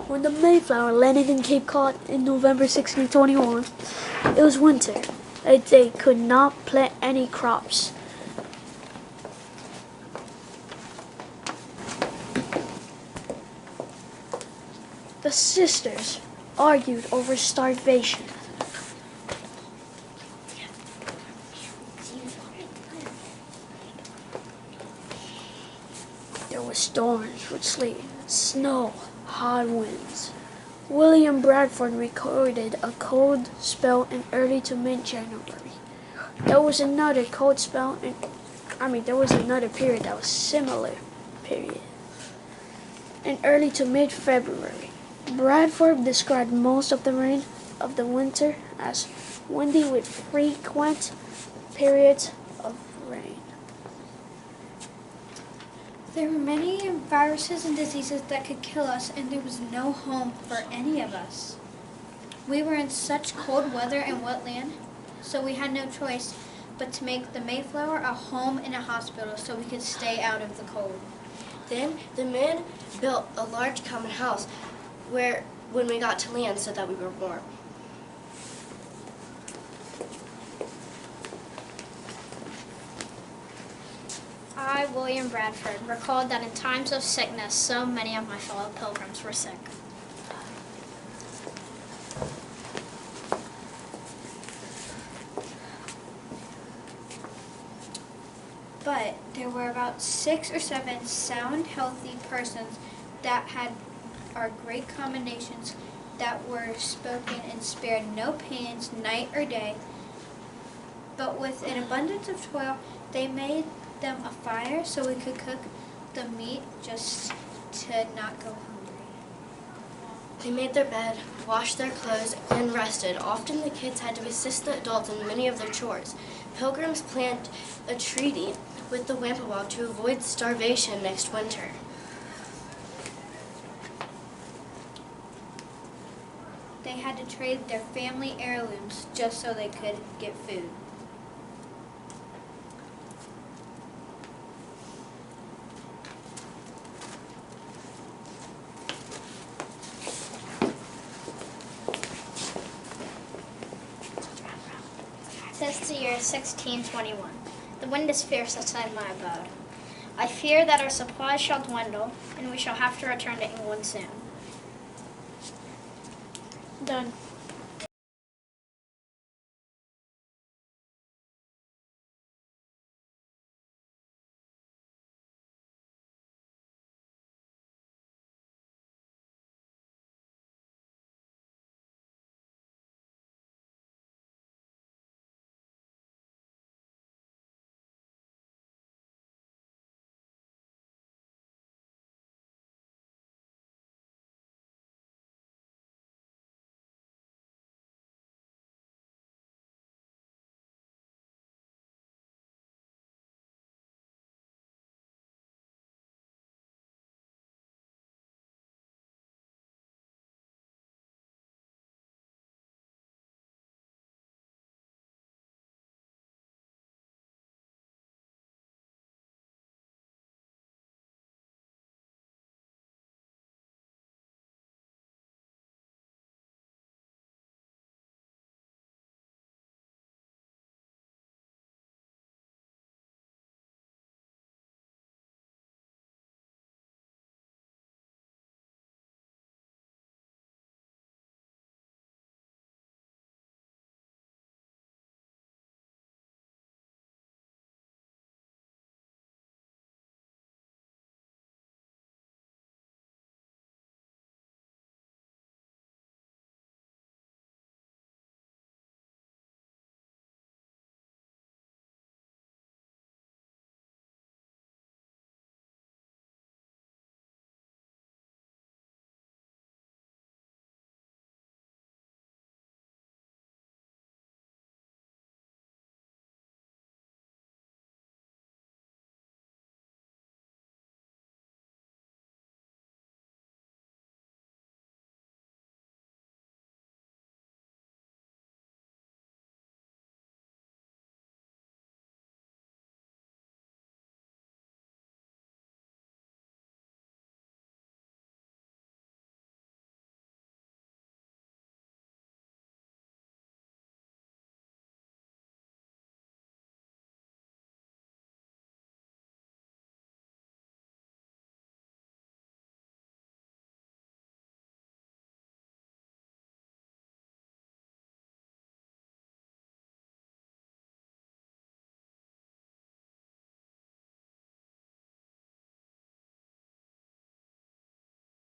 When the Mayflower landed in Cape Cod in November 1621, it was winter, and they could not plant any crops. The sisters argued over starvation. There were storms with sleet, snow, high winds. William Bradford recorded a cold spell in early to mid-January. There was another cold spell there was another period that was similar period. In early to mid-February, Bradford described most of the rain of the winter as windy with frequent periods of rain. There were many viruses and diseases that could kill us, and there was no home for any of us. We were in such cold weather and wet land, so we had no choice but to make the Mayflower a home and a hospital so we could stay out of the cold. Then the men built a large common house when we got to land so that we were warm. I, William Bradford, recalled that in times of sickness, so many of my fellow pilgrims were sick. But there were about 6 or 7 sound, healthy persons that had our great commendations that were spoken and spared no pains night or day. But with an abundance of toil, they made them a fire so we could cook the meat just to not go hungry. They made their bed, washed their clothes, and rested. Often the kids had to assist the adults in many of their chores. Pilgrims planned a treaty with the Wampanoag to avoid starvation next winter. They had to trade their family heirlooms just so they could get food. Tis the year 1621. The wind is fierce outside my abode. I fear that our supplies shall dwindle, and we shall have to return to England soon. Done.